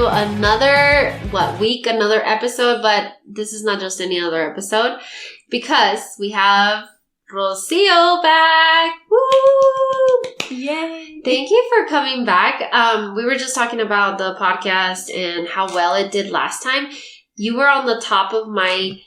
to another episode, but this is not just any other episode because we have Rocio back. Woo! Yay! Thank you for coming back. We were just talking about the podcast and how well it did last time. You were on the top of my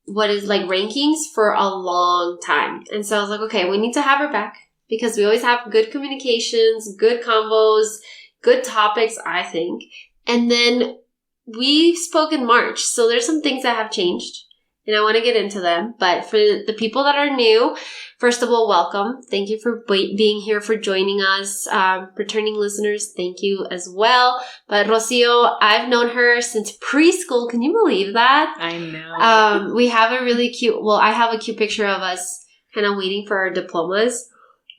rankings for a long time. And so I was like, okay, we need to have her back because we always have good communications, good combos, good topics, I think. And then we spoke in March. So there's some things that have changed and I want to get into them. But for the people that are new, first of all, welcome. Thank you for being here, for joining us. Returning listeners, thank you as well. But Rocio, I've known her since preschool. Can you believe that? I know. We have a really cute, I have a cute picture of us kind of waiting for our diplomas.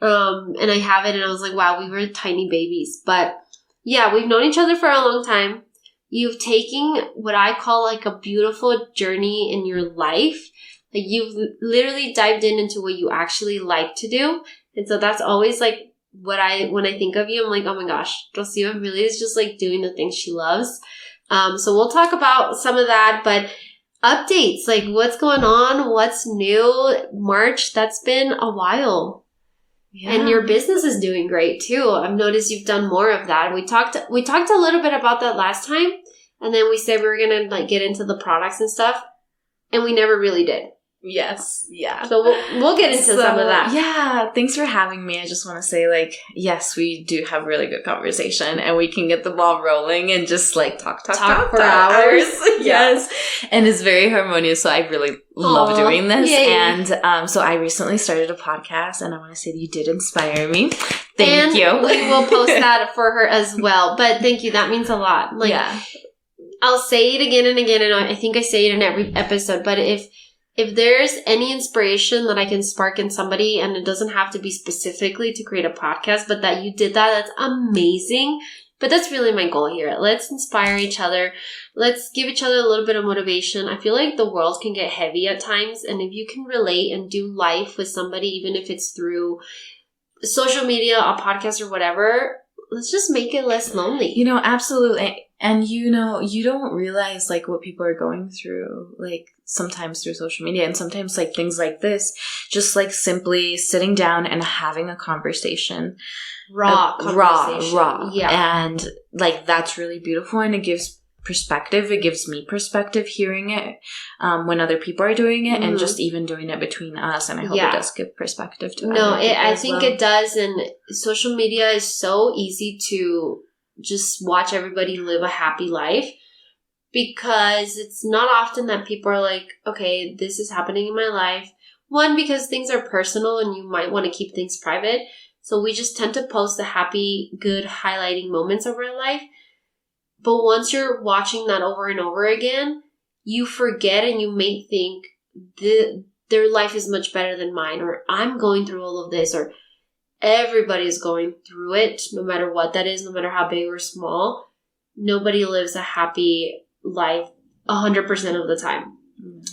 And I have it and I was like, wow, we were tiny babies. But yeah, we've known each other for a long time. You've taken what I call like a beautiful journey in your life. Like you've literally dived into what you actually like to do. And so that's always like when I think of you, I'm like, oh my gosh, Rocio really is just like doing the things she loves. So we'll talk about some of that, but updates, like what's going on, what's new. March, that's been a while. Yeah. And your business is doing great too. I've noticed you've done more of that. We talked a little bit about that last time, and then we said we were gonna like get into the products and stuff, and we never really did. Yes. Yeah. So we'll get into some of that. Yeah. Thanks for having me. I just want to say, like, yes, we do have really good conversation and we can get the ball rolling and just like talk for hours. Yes. And it's very harmonious. So I really love doing this. Yay. And so I recently started a podcast and I want to say that you did inspire me. Thank you. We will post that for her as well. But thank you. That means a lot. Like, yeah. I'll say it again and again. And I think I say it in every episode. But if there's any inspiration that I can spark in somebody, and it doesn't have to be specifically to create a podcast, but that you did that's amazing. But that's really my goal here. Let's inspire each other. Let's give each other a little bit of motivation. I feel like the world can get heavy at times. And if you can relate and do life with somebody, even if it's through social media, a podcast or whatever, let's just make it less lonely. You know, absolutely. And you know, you don't realize like what people are going through, like sometimes through social media and sometimes like things like this, just like simply sitting down and having a conversation. Raw. Yeah. And like that's really beautiful and it gives perspective. It gives me perspective hearing it when other people are doing it and just even doing it between us. And I hope it does give perspective to I think it does. And social media is so easy to just watch everybody live a happy life because it's not often that people are like, okay, this is happening in my life. One, because things are personal and you might want to keep things private. So we just tend to post the happy, good, highlighting moments of our life. But once you're watching that over and over again, you forget and you may think their life is much better than mine, or I'm going through all of this, or everybody's going through it, no matter what that is, no matter how big or small. Nobody lives a happy life 100% of the time.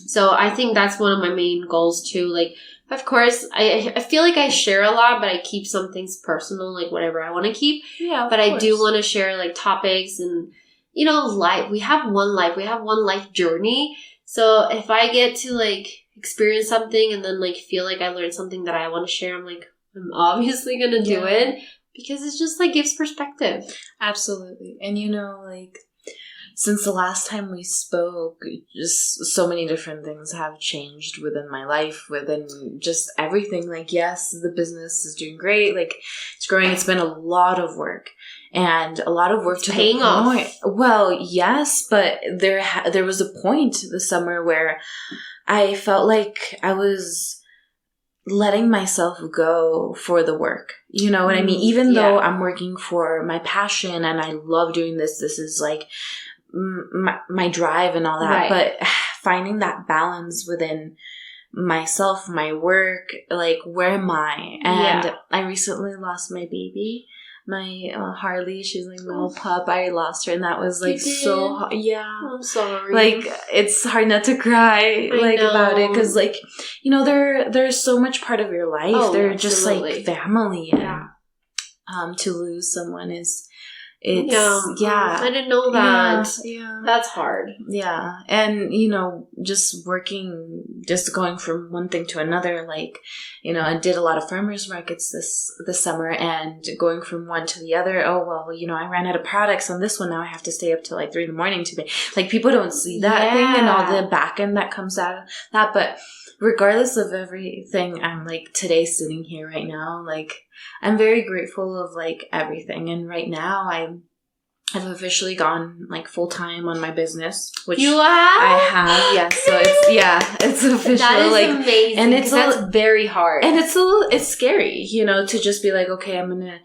So I think that's one of my main goals too. Like, of course, I feel like I share a lot, but I keep some things personal, like whatever I want to keep. Yeah, but I do want to share like topics and, you know, life. We have one life. We have one life journey. So if I get to like experience something and then like feel like I learned something that I want to share, I'm like, I'm obviously going to do it because it's just like gives perspective. Absolutely. And you know, like since the last time we spoke, just so many different things have changed within my life, within just everything. Like, yes, the business is doing great. Like it's growing. It's been a lot of work and a lot of work to paying off. Well, yes, but there was a point this summer where I felt like I was letting myself go for the work. You know what I mean? Even though I'm working for my passion and I love doing this is like my drive and all that. Right. But finding that balance within myself, my work, like where am I? And I recently lost my baby. My Harley, she's like a little pup. I lost her, and that was like so hard. Yeah, I'm sorry. Like it's hard not to cry about it because, like, you know, they're so much part of your life. They're just like family. And, to lose someone is It's, I didn't know that. Yeah. That's hard. Yeah. And, just going from one thing to another, like, I did a lot of farmers markets this summer, and going from one to the other. Oh, well, I ran out of products on this one. Now I have to stay up till like 3 a.m. to be like, people don't see that thing and all the back end that comes out of that. But regardless of everything, I'm like today sitting here right now, like I'm very grateful of like everything. And right now I've officially gone like full time on my business, which you have? I have. Yes. So it's official. That is like amazing. And that's very hard. And it's scary, to just be like, okay, I'm going to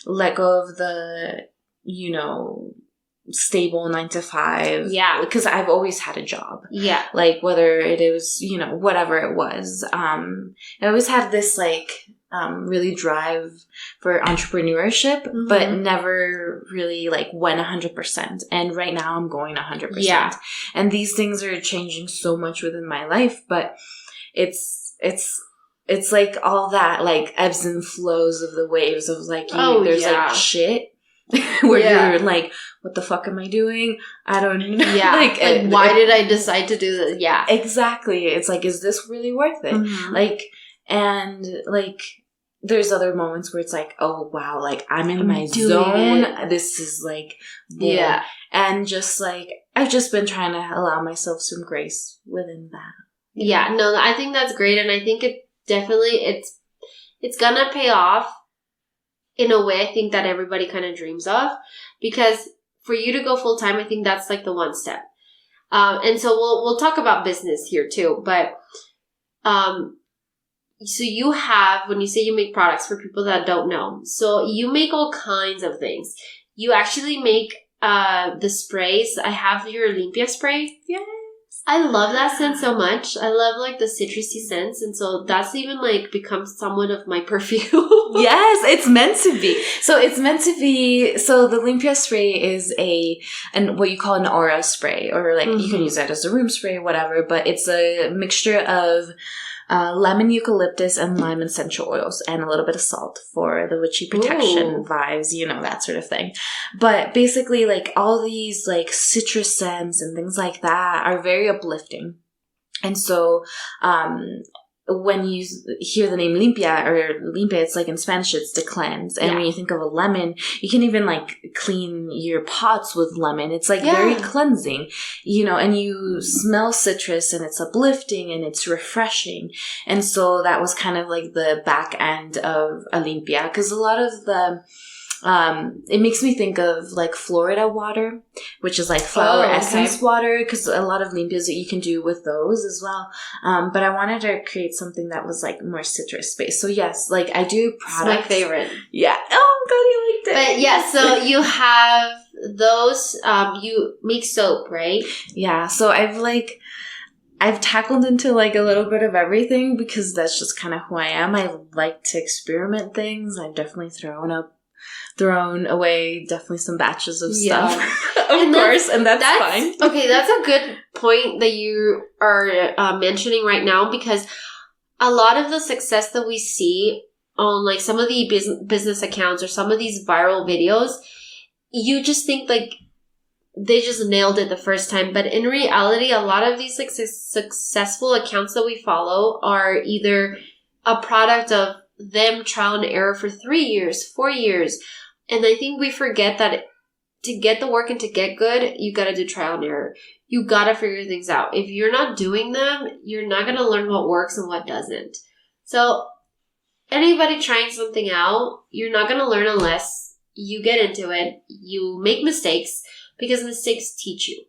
let go of the, stable 9 to 5. Yeah. Because I've always had a job. Yeah. Like whether it was, whatever it was. I always had this like, really drive for entrepreneurship, but never really like went 100%. And right now I'm going 100%. Yeah. And these things are changing so much within my life, but it's like all that like ebbs and flows of the waves of like, there's like shit where you're like, what the fuck am I doing? I don't know. Yeah. like why did I decide to do this? Yeah. Exactly. It's like, is this really worth it? Mm-hmm. Like, and like, there's other moments where it's like, oh wow, like I'm in my zone. This is like, boom. Yeah. And just like, I've just been trying to allow myself some grace within that. Yeah. No, I think that's great. And I think it definitely, it's gonna pay off in a way I think that everybody kind of dreams of, because for you to go full time, I think that's like the one step. And so we'll talk about business here too, but, so you have, when you say you make products for people that don't know, so you make all kinds of things. You actually make the sprays. I have your Limpias spray. Yes. I love that scent so much. I love like the citrusy scents. And so that's even like become somewhat of my perfume. Yes, it's meant to be. So it's meant to be. So the Limpias spray is what you call an aura spray, or like you can use that as a room spray, whatever. But it's a mixture of lemon, eucalyptus, and lime essential oils, and a little bit of salt for the witchy protection vibes, that sort of thing. But basically, like all these like citrus scents and things like that are very uplifting. And so, when you hear the name Limpia, it's like in Spanish, it's to cleanse. And when you think of a lemon, you can even like clean your pots with lemon. It's like very cleansing, and you smell citrus and it's uplifting and it's refreshing. And so that was kind of like the back end of a Limpia, because a lot of the it makes me think of like Florida water, which is like flower essence water, because a lot of limpias that you can do with those as well. But I wanted to create something that was like more citrus based. So yes, like I do products. It's my favorite. Yeah. Oh, I'm glad you liked it. But yeah, so you have those, you make soap, right? Yeah. So I've tackled into like a little bit of everything, because that's just kind of who I am. I like to experiment things. I've definitely thrown away definitely some batches of stuff, of course, and that's fine. Okay, that's a good point that you are mentioning right now, because a lot of the success that we see on like some of the business accounts or some of these viral videos, you just think like they just nailed it the first time. But in reality, a lot of these like successful accounts that we follow are either a product of them trial and error for 3 years, 4 years. And I think we forget that to get the work and to get good, you got to do trial and error. You got to figure things out. If you're not doing them, you're not going to learn what works and what doesn't. So anybody trying something out, you're not going to learn unless you get into it. You make mistakes, because mistakes teach you.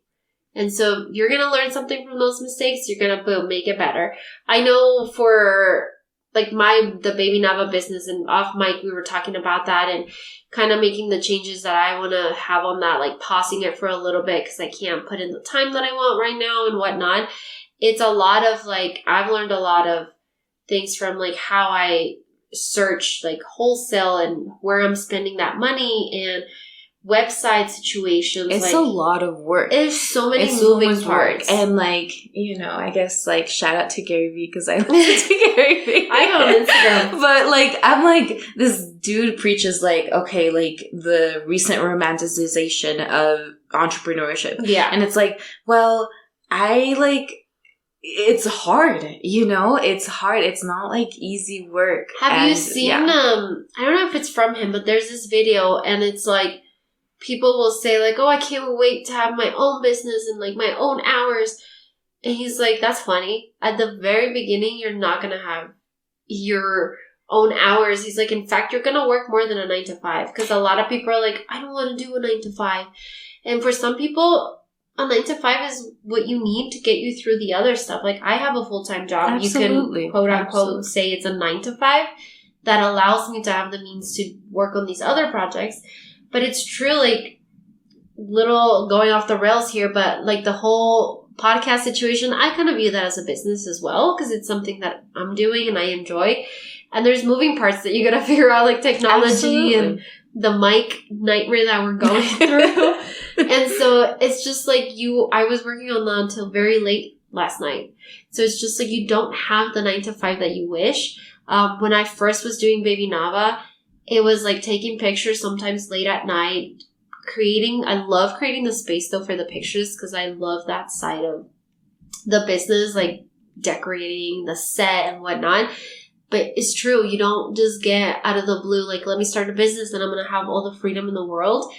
And so you're going to learn something from those mistakes. You're going to make it better. I know for like the Baby Nava business, and off mic, we were talking about that and kind of making the changes that I want to have on that, like pausing it for a little bit because I can't put in the time that I want right now and whatnot. It's a lot of like, I've learned a lot of things from like how I search like wholesale and where I'm spending that money and website situations. It's a lot of work. There's so many moving parts. And like, I guess like shout out to Gary Vee because I listen to Gary Vee. I go on Instagram. But like, I'm like, this dude preaches like, okay, like the recent romanticization of entrepreneurship. Yeah. And it's like, well, it's hard, it's hard. It's not like easy work. Have you seen, I don't know if it's from him, but there's this video and it's like, people will say like, oh, I can't wait to have my own business and like my own hours. And he's like, that's funny. At the very beginning, you're not going to have your own hours. He's like, in fact, you're going to work more than a 9 to 5. Because a lot of people are like, I don't want to do a 9 to 5. And for some people, a 9 to 5 is what you need to get you through the other stuff. Like I have a full-time job. Absolutely. You can quote unquote say it's a 9 to 5 that allows me to have the means to work on these other projects. But it's true, like, little going off the rails here, but like the whole podcast situation, I kind of view that as a business as well, because it's something that I'm doing and I enjoy. And there's moving parts that you got to figure out, like technology Absolutely. And the mic nightmare that we're going through. And so it's just like I was working on that until very late last night. So it's just like you don't have the 9 to 5 that you wish. When I first was doing Baby Nava, it was like taking pictures sometimes late at night, I love creating the space though for the pictures because I love that side of the business, like decorating the set and whatnot. But it's true, you don't just get out of the blue, like, let me start a business and I'm going to have all the freedom in the world.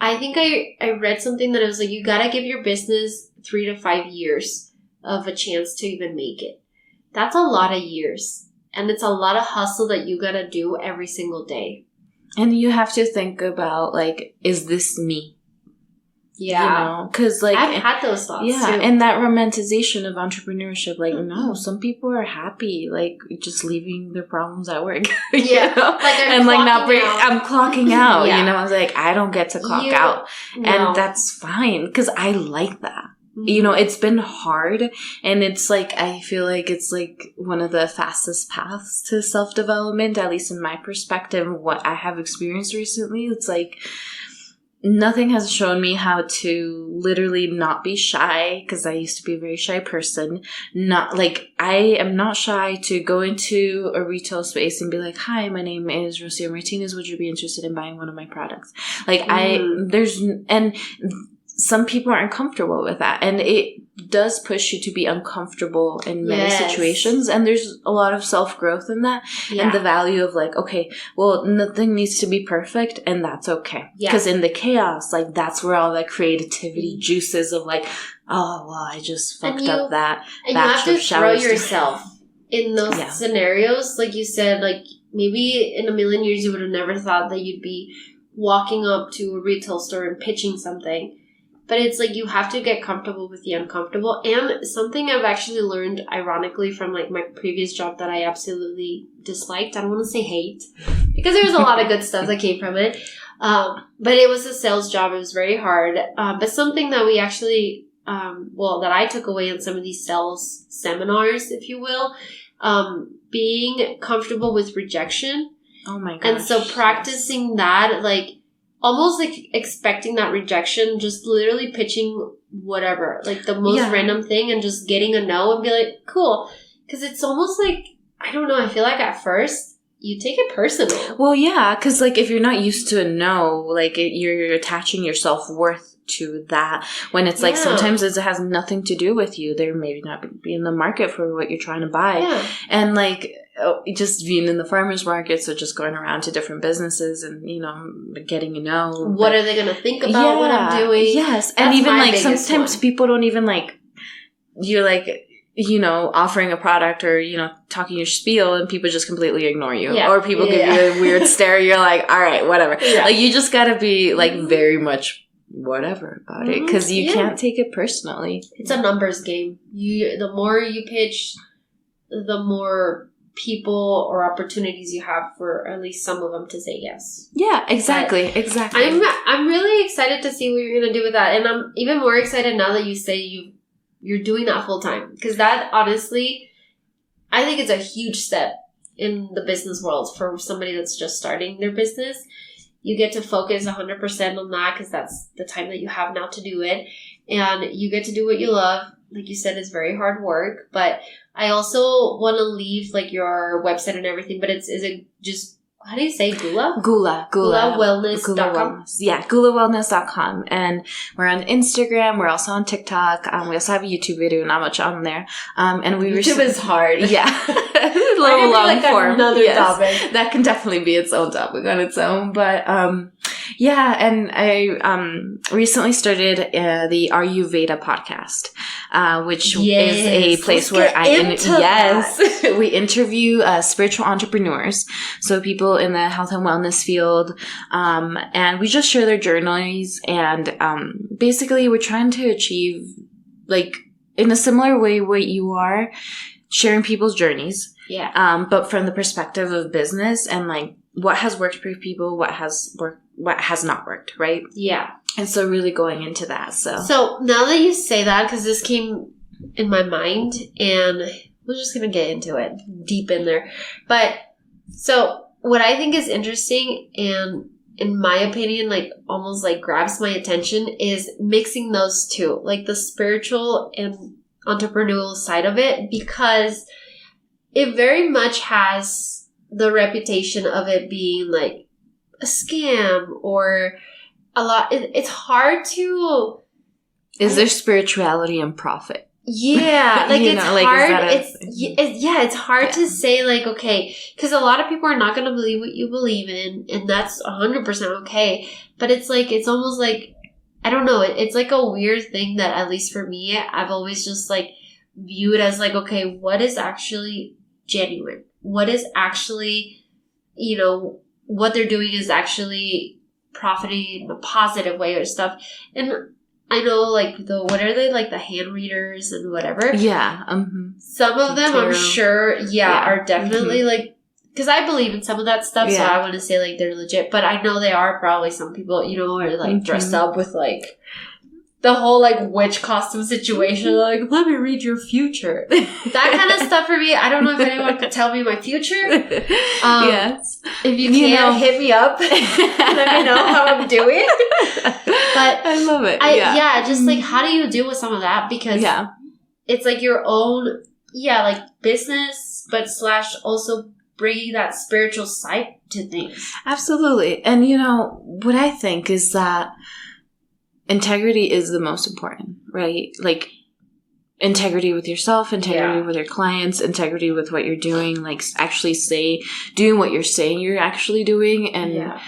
I think I read something that it was like, you got to give your business 3 to 5 years of a chance to even make it. That's a lot of years. And it's a lot of hustle that you gotta do every single day. And you have to think about, like, is this me? Yeah. Because, like... I've had those thoughts, yeah, too. And that romanticization of entrepreneurship, like, no, some people are happy, like, just leaving their problems at work. Yeah. I'm clocking out, Yeah. I was like, I don't get to clock out. No. And that's fine, because I like that. It's been hard, and it's like, I feel like it's like one of the fastest paths to self-development, at least in my perspective, what I have experienced recently. It's like, nothing has shown me how to literally not be shy, because I used to be a very shy person. I am not shy to go into a retail space and be like, hi, my name is Rocio Martinez. Would you be interested in buying one of my products? Some people aren't comfortable with that, and it does push you to be uncomfortable in many situations, and there's a lot of self-growth in that, and the value of like, okay, well, nothing needs to be perfect, and that's okay, because in the chaos, like, that's where all that creativity juices of like, oh, well, I just fucked up that and batch you have to throw yourself in those scenarios, like you said, like, maybe in a million years you would have never thought that you'd be walking up to a retail store and pitching something. But it's like you have to get comfortable with the uncomfortable. And something I've actually learned, ironically, from like my previous job that I absolutely disliked. I don't want to say hate, because there was a lot of good stuff that came from it. But it was a sales job. It was very hard. But something that we actually, that I took away in some of these sales seminars, if you will, being comfortable with rejection. Oh my gosh. And so practicing that, like, almost like expecting that rejection, just literally pitching whatever, like the most random thing and just getting a no and be like, cool. Because it's almost like, I don't know, I feel like at first you take it personal. Well, yeah, because like if you're not used to a no, like you're attaching your self-worth to that, when it's like sometimes it has nothing to do with you. They're maybe not be in the market for what you're trying to buy. Yeah. And like, just being in the farmers market, so just going around to different businesses and, getting what are they going to think about what I'm doing? Yes. That's and even like sometimes people don't even like, you're like, offering a product or, talking your spiel and people just completely ignore you. Yeah. Or people give you a weird stare. You're like, all right, whatever. Yeah. Like you just got to be like very much whatever about it, because you can't take it personally. It's a numbers game. The more you pitch, the more people or opportunities you have for at least some of them to say yes. Yeah, exactly. I'm really excited to see what you're going to do with that, and I'm even more excited now that you say you're doing that full time, because that honestly, I think it's a huge step in the business world for somebody that's just starting their business. You get to focus 100% on that because that's the time that you have now to do it. And you get to do what you love. Like you said, it's very hard work. But I also want to leave like your website and everything. But is it just, how do you say Gula? Gula Wellness.com. Wellness. Yeah, gulawellness.com. And we're on Instagram. We're also on TikTok. We also have a YouTube video, not much on there. And YouTube is hard. Yeah. A little long form. Another topic. That can definitely be its own topic on its own. But yeah, and I recently started the Ayurveda podcast, which is a place where we interview spiritual entrepreneurs. So people in the health and wellness field, and we just share their journeys, and basically we're trying to achieve, like, in a similar way what you are, sharing people's journeys, but from the perspective of business and like what has worked for people, what has not worked, right? Yeah. And so really going into that. So now that you say that, because this came in my mind, and we're just going to get into it deep in there. But so what I think is interesting, and in my opinion, like almost like grabs my attention, is mixing those two, like the spiritual and entrepreneurial side of it, because it very much has the reputation of it being like a scam or a lot. It's hard to. Is there spirituality and profit? Yeah, like it's hard. It's hard to say, like, okay, because a lot of people are not going to believe what you believe in, and that's 100% okay. But it's like, it's almost like, I don't know. It's like a weird thing that, at least for me, I've always just like viewed as like, okay, what is actually genuine? What is actually, what they're doing is actually profiting in a positive way or stuff. And I know, like, what are they, like, the hand readers and whatever? Yeah. Some of them, I'm sure, are definitely, like, because I believe in some of that stuff, so I want to say, like, they're legit. But I know they are probably some people, are, like, dressed up with, like, the whole, like, witch costume situation. Like, let me read your future. That kind of stuff for me. I don't know if anyone could tell me my future. Yes. If you can, hit me up. Let me know how I'm doing. But I love it. Just like, how do you deal with some of that? Because it's like your own, like business, but / also bringing that spiritual side to things. Absolutely. And what I think is that integrity is the most important, right? Like integrity with yourself, integrity with your clients, integrity with what you're doing, like actually doing what you're saying you're actually doing. And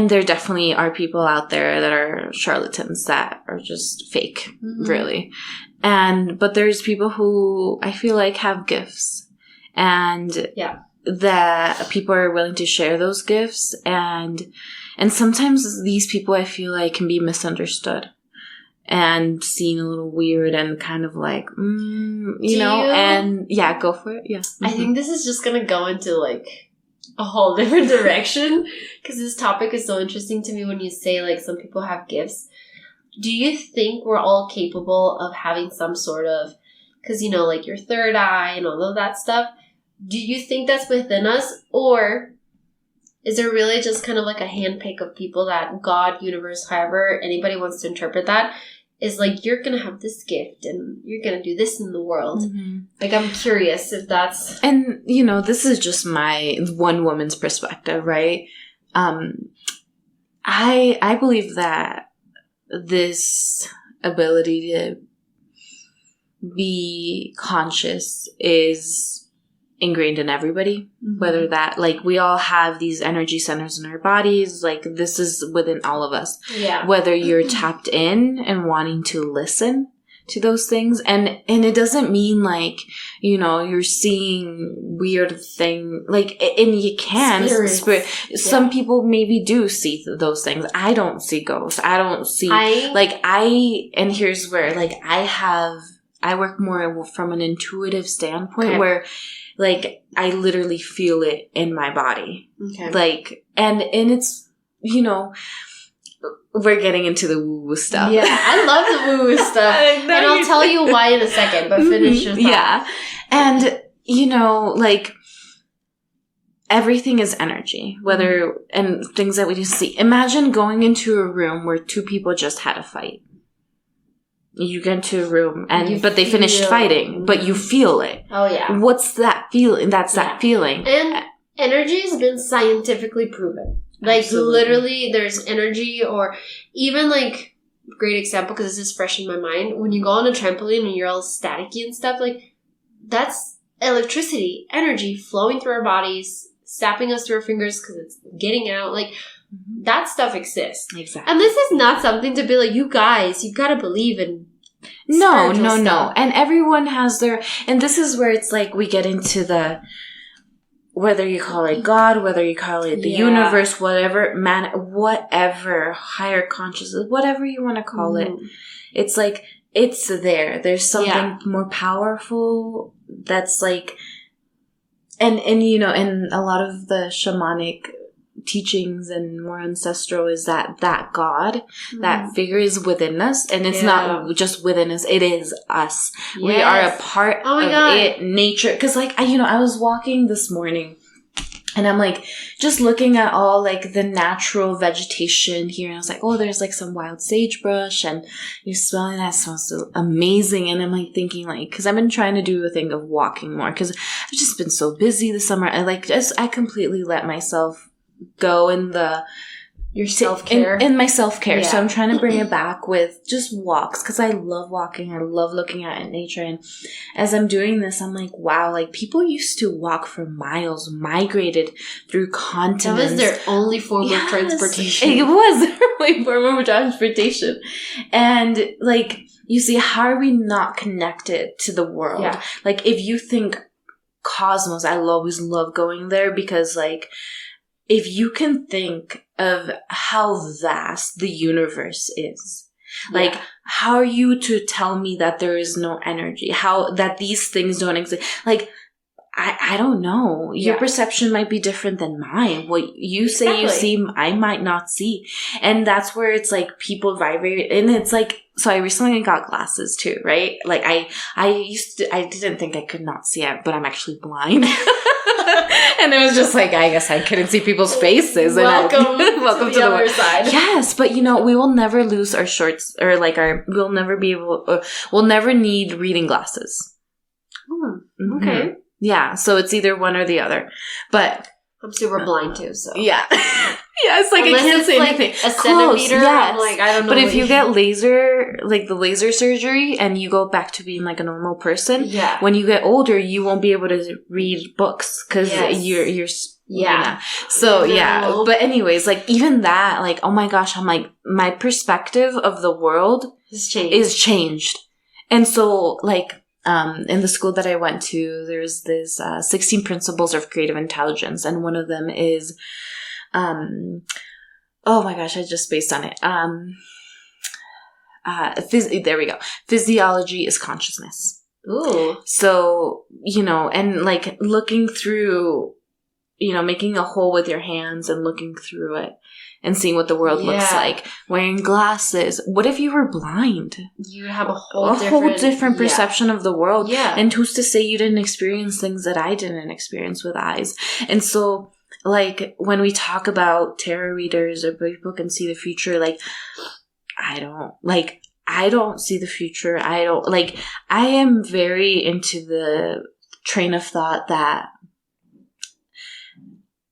there definitely are people out there that are charlatans that are just fake, really. But there's people who I feel like have gifts, and that people are willing to share those gifts, and sometimes these people, I feel like, can be misunderstood and seen a little weird and kind of like, and go for it. Yeah. I think this is just going to go into like a whole different direction, because this topic is so interesting to me when you say like some people have gifts. Do you think we're all capable of having some sort of, because like your third eye and all of that stuff, do you think that's within us, or is there really just kind of like a handpick of people that God, universe, however anybody wants to interpret that, is like, you're going to have this gift and you're going to do this in the world? Like, I'm curious if that's... And, this is just my one woman's perspective, right? I believe that this ability to be conscious is ingrained in everybody, whether that, like, we all have these energy centers in our bodies, like this is within all of us, whether you're tapped in and wanting to listen to those things, and it doesn't mean like you're seeing weird thing, like, and you can some people maybe do see those things. I don't see ghosts, I don't see and here's where, like, I work more from an intuitive standpoint, where like I literally feel it in my body. Okay. Like, and it's, we're getting into the woo-woo stuff. Yeah, I love the woo-woo stuff. And I'll tell you why in a second, but finish your thought. Yeah. And, like, everything is energy, whether, and things that we do see. Imagine going into a room where two people just had a fight. You get into a room but they finished fighting, but you feel it. Oh, yeah. What's that feeling? That's that feeling. And energy has been scientifically proven. Like, Absolutely. literally, there's energy, or even, like, great example, because this is fresh in my mind. When you go on a trampoline and you're all staticky and stuff, like, that's electricity, energy flowing through our bodies, sapping us through our fingers because it's getting out. Like, that stuff exists. Exactly. And this is not something to be like, you guys, you gotta believe in. No. And everyone has their, and this is where it's like we get into the, whether you call it God, whether you call it the universe, whatever, whatever, higher consciousness, whatever you want to call it. It's like, it's there. There's something more powerful that's like, and you know, and a lot of the shamanic teachings and more ancestral is that God, that figure is within us, and it's not just within us, it is us. We are a part of it, nature. Because like, I was walking this morning and I'm like just looking at all like the natural vegetation here, and I was like, oh, there's like some wild sagebrush, and you're smelling that, smells so amazing. And I'm like thinking, like, because I've been trying to do a thing of walking more because I've just been so busy this summer. I completely let myself go in your self-care, in my self-care. So I'm trying to bring it back with just walks, because I love walking. I love looking at nature. And as I'm doing this, I'm like, wow, like people used to walk for miles, migrated through continents. That was their only form of transportation. It was their only form of transportation. And like, you see, how are we not connected to the world? Like, if you think cosmos, I always love going there, because like, if you can think of how vast the universe is, like, how are you to tell me that there is no energy? How that these things don't exist? Like, I don't know. Your perception might be different than mine. What you say you see, I might not see. And that's where it's like people vibrate. And it's like, so I recently got glasses too, right? Like I didn't think I could not see it, but I'm actually blind. And it was just like, I guess I couldn't see people's faces. Welcome to the other world. side. Yes, but you know, we will never lose our shorts, or like we'll never need reading glasses. Okay. Yeah, so it's either one or the other. But I'm super blind too, so. Yeah. It's like, unless I can't say like anything. A centimeter, I'm like, I don't know. But if you get laser, like the laser surgery, and you go back to being like a normal person, when you get older, you won't be able to read books because you're So, but anyways, like even that, like, oh my gosh, I'm like, my perspective of the world is changed. And so, like, in the school that I went to, there's this 16 principles of creative intelligence, and one of them is, oh my gosh, I just spaced on it. There we go. Physiology is consciousness. Ooh. So, you know, and like looking through, you know, making a hole with your hands and looking through it and seeing what the world looks like. Wearing glasses. What if you were blind? You have a whole different perception of the world. Yeah. And who's to say you didn't experience things that I didn't experience with eyes? And so, like, when we talk about tarot readers or people can see the future, like, I don't see the future. I am very into the train of thought that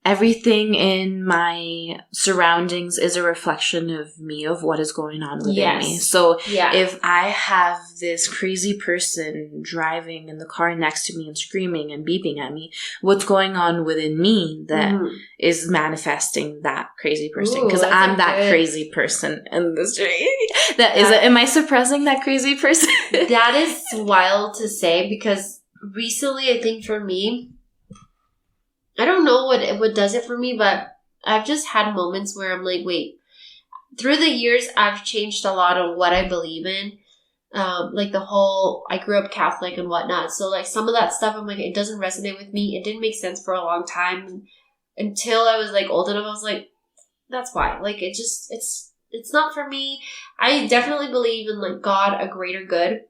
everything in my surroundings is a reflection of me, of what is going on within me. So if I have this crazy person driving in the car next to me and screaming and beeping at me, what's going on within me that is manifesting that crazy person? Because I'm that crazy person in the street. Am I suppressing that crazy person? That is wild to say, because recently, I think for me, I don't know what does it for me, but I've just had moments where I'm like, wait, through the years, I've changed a lot on what I believe in. Like the whole, I grew up Catholic and whatnot. So like some of that stuff, I'm like, it doesn't resonate with me. It didn't make sense for a long time until I was like old enough. I was like, that's why. Like it's not for me. I definitely believe in like God, a greater good.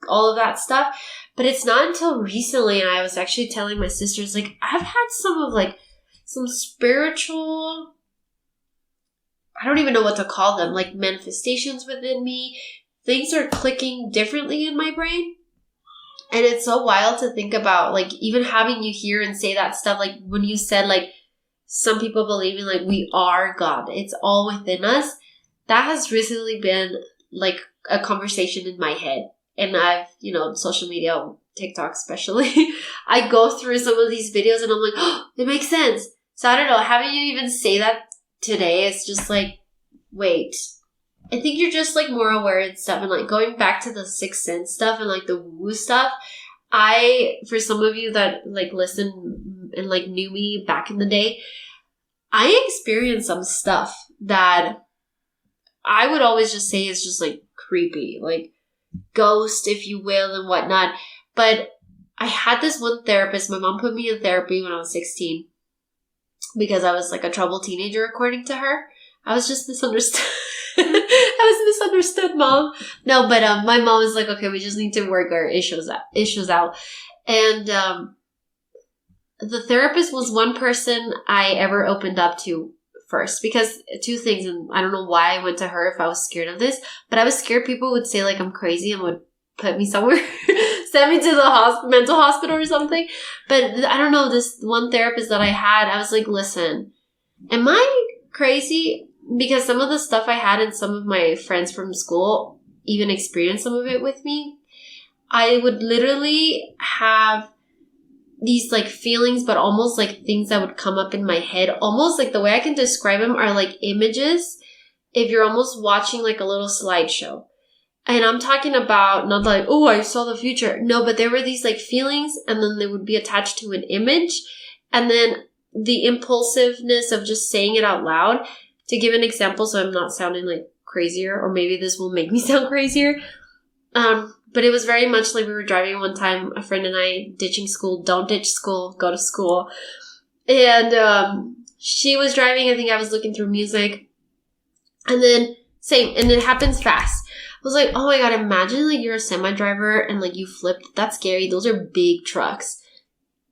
all of that stuff. But it's not until recently, and I was actually telling my sisters, like, I've had some spiritual, I don't even know what to call them, like manifestations within me. Things are clicking differently in my brain. And it's so wild to think about, like, even having you hear and say that stuff, like when you said, like, some people believe in, like, we are God. It's all within us. That has recently been, like, a conversation in my head. And I've, social media, TikTok especially, I go through some of these videos and I'm like, oh, it makes sense. So I don't know, having you even say that today, it's just like, wait, I think you're just like more aware and stuff. And like going back to the Sixth Sense stuff and like the woo stuff, for some of you that like listen and like knew me back in the day, I experienced some stuff that I would always just say is just like creepy, like ghost, if you will, and whatnot. But I had this one therapist. My mom put me in therapy when I was 16 because I was like a troubled teenager, according to her. I was just misunderstood. I was misunderstood, Mom. No, but my mom was like, okay, we just need to work our issues out. And the therapist was one person I ever opened up to first, because two things, and I don't know why I went to her if I was scared of this, but I was scared people would say like I'm crazy and would put me somewhere, send me to the mental hospital or something. But I don't know, this one therapist that I had, I was like, listen, am I crazy? Because some of the stuff I had and some of my friends from school even experienced some of it with me. I would literally have these like feelings, but almost like things that would come up in my head. Almost like the way I can describe them are like images if you're almost watching like a little slideshow. And I'm talking about not like, oh, I saw the future. No, but there were these like feelings and then they would be attached to an image. And then the impulsiveness of just saying it out loud. To give an example, so I'm not sounding like crazier, or maybe this will make me sound crazier. But it was very much like we were driving one time, a friend and I, ditching school. Don't ditch school, go to school. And she was driving, I think I was looking through music. And then, same, and it happens fast. I was like, oh my God, imagine like you're a semi-driver and like you flipped. That's scary. Those are big trucks.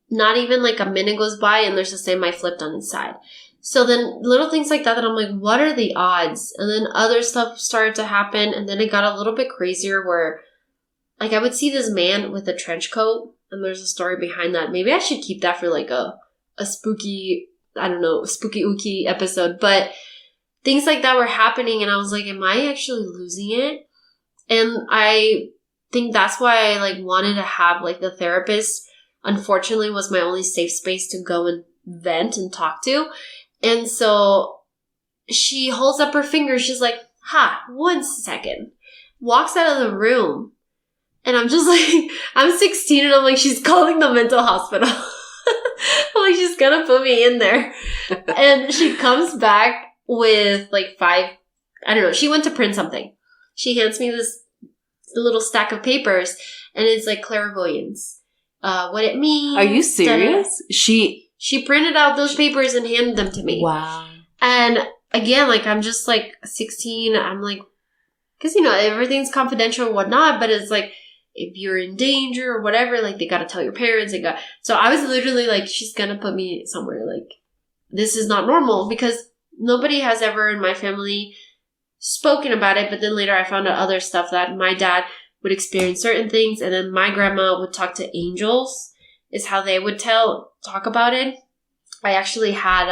Not even like a minute goes by and there's a semi flipped on its side. So then little things like that I'm like, what are the odds? And then other stuff started to happen. And then it got a little bit crazier where like I would see this man with a trench coat, and there's a story behind that. Maybe I should keep that for like a spooky, I don't know, spooky ooky episode. But things like that were happening and I was like, am I actually losing it? And I think that's why I like wanted to have like the therapist, unfortunately, was my only safe space to go and vent and talk to. And so she holds up her finger. She's like, 1 second. Walks out of the room. And I'm just like, I'm 16 and I'm like, she's calling the mental hospital. I'm like, she's gonna put me in there. And she comes back with like 5, I don't know, she went to print something. She hands me this little stack of papers and it's like clairvoyance. What it means. Are you serious? She printed out those papers and handed them to me. Wow. And again, like, I'm just like 16. I'm like, because, everything's confidential and whatnot, but it's like, if you're in danger or whatever, like, they got to tell your parents. So I was literally like, she's going to put me somewhere. Like, this is not normal, because nobody has ever in my family spoken about it. But then later I found out other stuff that my dad would experience certain things. And then my grandma would talk to angels, is how they would talk about it. I actually had,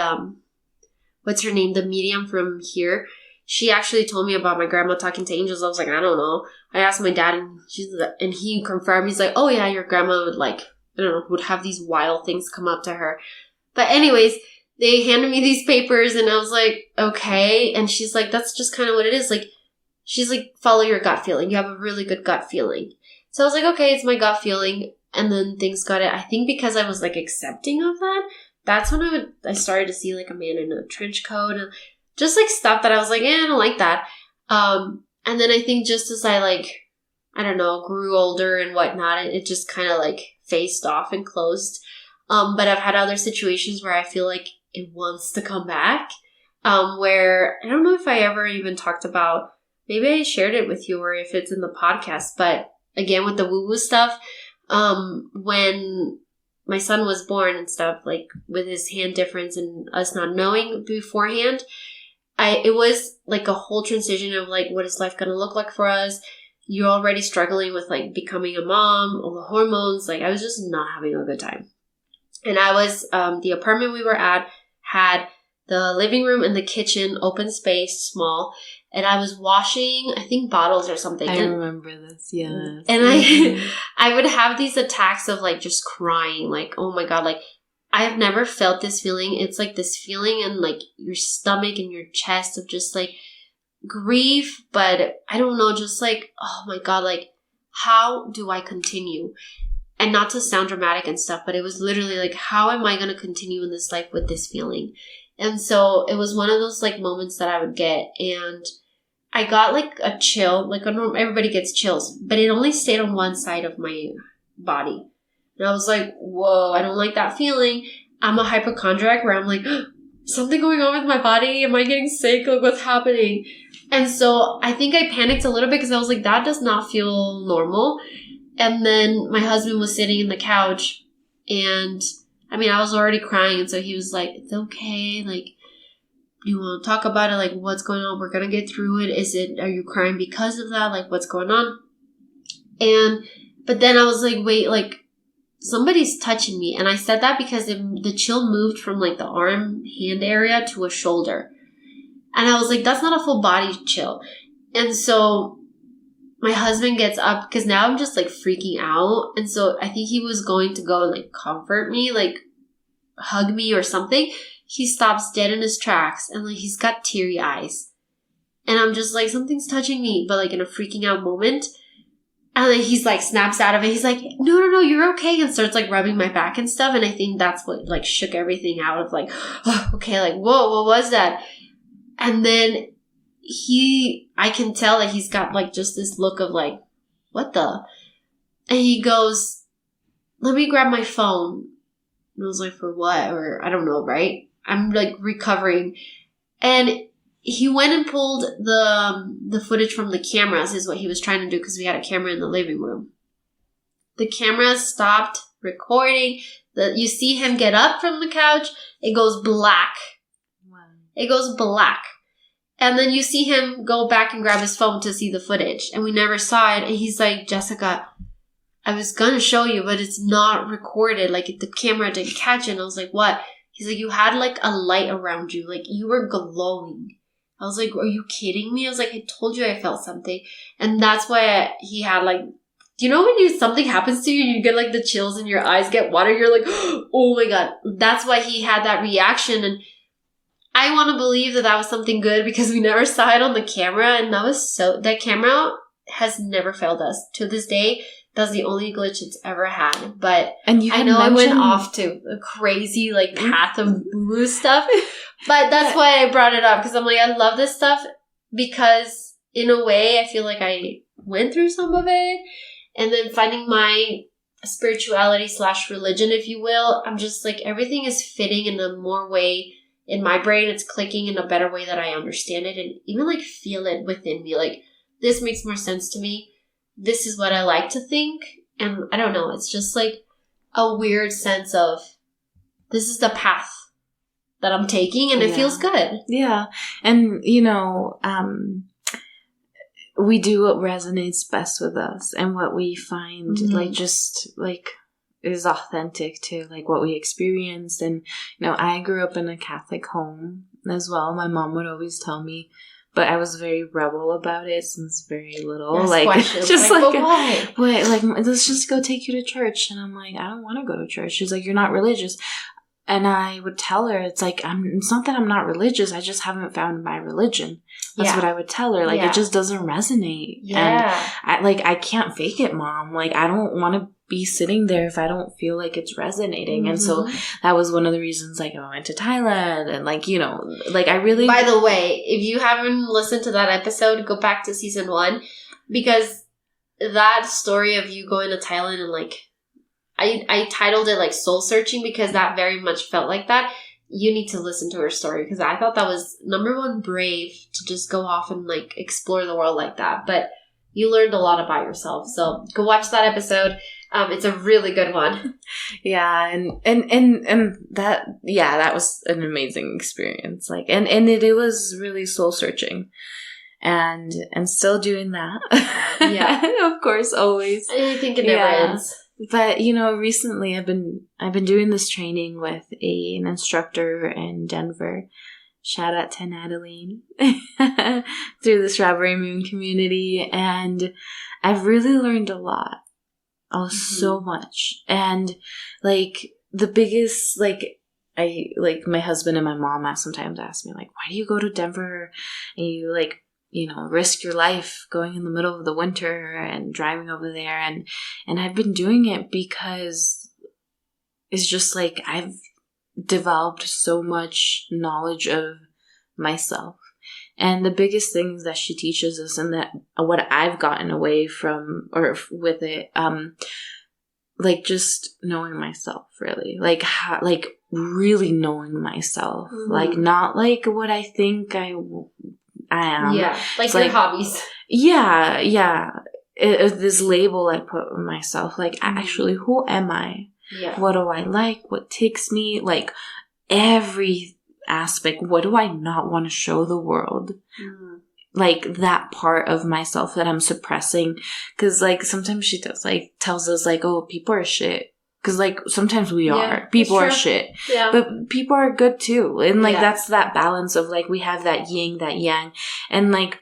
what's her name? The medium from here. She actually told me about my grandma talking to angels. I was like, I don't know. I asked my dad and he confirmed. He's like, oh yeah, your grandma would like, I don't know, would have these wild things come up to her. But anyways, they handed me these papers and I was like, okay. And she's like, that's just kind of what it is. Like, she's like, follow your gut feeling. You have a really good gut feeling. So I was like, okay, it's my gut feeling. And then things got it. I think because I was like accepting of that, that's when I started to see like a man in a trench coat and just like stuff that I was like, I don't like that. And then I think just as I like, I don't know, grew older and whatnot, it just kind of like phased off and closed. But I've had other situations where I feel like it wants to come back. Where I don't know if I ever even talked about, maybe I shared it with you or if it's in the podcast, but again, with the woo-woo stuff, when my son was born and stuff, like with his hand difference and us not knowing beforehand, it was like a whole transition of like, what is life going to look like for us? You're already struggling with like becoming a mom, all the hormones. Like I was just not having a good time. And I was, the apartment we were at had the living room and the kitchen, open space, small. And I was washing, I think, bottles or something. I remember this, yes. And I would have these attacks of like just crying, like, oh my God, like I have never felt this feeling. It's like this feeling in like your stomach and your chest of just like grief, but I don't know, just like, oh my God, like how do I continue? And not to sound dramatic and stuff, but it was literally like, how am I going to continue in this life with this feeling? And so it was one of those like moments that I would get, and I got like a chill, like everybody gets chills, but it only stayed on one side of my body. And I was like, whoa, I don't like that feeling. I'm a hypochondriac where I'm like, something going on with my body? Am I getting sick? Like what's happening? And so I think I panicked a little bit because I was like, that does not feel normal. And then my husband was sitting in the couch, and I mean, I was already crying. And so he was like, it's okay. Like, you want to talk about it? Like, what's going on? We're going to get through it. Are you crying because of that? Like, what's going on? But then I was like, wait, like, somebody's touching me. And I said that because the chill moved from like the arm, hand area to a shoulder. And I was like, that's not a full body chill. And so my husband gets up because now I'm just like freaking out. And so I think he was going to go and like comfort me, like hug me or something. He stops dead in his tracks and like he's got teary eyes. And I'm just like, something's touching me, but like in a freaking out moment. And then he's like snaps out of it. He's like, no, you're okay. And starts like rubbing my back and stuff. And I think that's what like shook everything out of like, oh, okay, like, whoa, what was that? And then I can tell that he's got like just this look of like, what the? And he goes, let me grab my phone. And I was like, for what? Or I don't know, right? I'm like recovering. And he went and pulled the footage from the cameras is what he was trying to do because we had a camera in the living room. The camera stopped recording. You see him get up from the couch. It goes black. Wow. It goes black. And then you see him go back and grab his phone to see the footage. And we never saw it. And he's like, Jessica, I was going to show you, but it's not recorded. Like the camera didn't catch it. And I was like, what? He's like, you had like a light around you. Like you were glowing. I was like, are you kidding me? I was like, I told you I felt something. And that's why he had like, do you know when something happens to you and you get like the chills and your eyes get water? You're like, oh my God. That's why he had that reaction. And I want to believe that was something good because we never saw it on the camera. And that camera has never failed us. To this day, that's the only glitch it's ever had. But I know I went off to a crazy like path of boo stuff. But that's why I brought it up because I'm like, I love this stuff because in a way, I feel like I went through some of it. And then finding my spirituality / religion, if you will, I'm just like, everything is fitting in a more way in my brain. It's clicking in a better way that I understand it and even like feel it within me. Like, this makes more sense to me. This is what I like to think. And I don't know, it's just like a weird sense of this is the path that I'm taking and it feels good. Yeah. And, you know, we do what resonates best with us and what we find like just like is authentic to like what we experienced. And, you know, I grew up in a Catholic home as well. My mom would always tell me, but I was very rebel about it since very little. Yes, like, just like, why? Wait, like, let's just go take you to church. And I'm like, I don't want to go to church. She's like, you're not religious. And I would tell her, it's like, it's not that I'm not religious. I just haven't found my religion. That's what I would tell her. Like, it just doesn't resonate. Yeah. And I can't fake it, Mom. Like, I don't want to be sitting there if I don't feel like it's resonating. Mm-hmm. And so that was one of the reasons, like, I went to Thailand and, like, you know, like, I really... By the way, if you haven't listened to that episode, go back to season 1 because that story of you going to Thailand and, like, I titled it like soul searching because that very much felt like that. You need to listen to her story because I thought that was number one, brave to just go off and like explore the world like that. But you learned a lot about yourself. So go watch that episode. It's a really good one. Yeah, and that was an amazing experience. Like, and it was really soul searching, and still doing that. Yeah, of course, always. I think it never ends. But recently I've been doing this training with an instructor in Denver. Shout out to Natalie through the Strawberry Moon community, and I've really learned a lot. Oh, so much. And like the biggest, like my husband and my mom sometimes ask me, like, why do you go to Denver and you like, risk your life going in the middle of the winter and driving over there? And I've been doing it because it's just like I've developed so much knowledge of myself. And the biggest things that she teaches us, and that what I've gotten away from or with it, like just knowing myself, really, like really knowing myself, like not like what I think I am. Yeah, like your hobbies. Yeah. This label I put on myself, like actually, who am I? Yeah. What do I like? What takes me? Like every aspect. What do I not want to show the world? Like that part of myself that I'm suppressing, because like sometimes she does like tells us like, oh, people are shit, because like sometimes we are, people are shit, but people are good too, and like that's that balance of like we have that yin, that yang, and like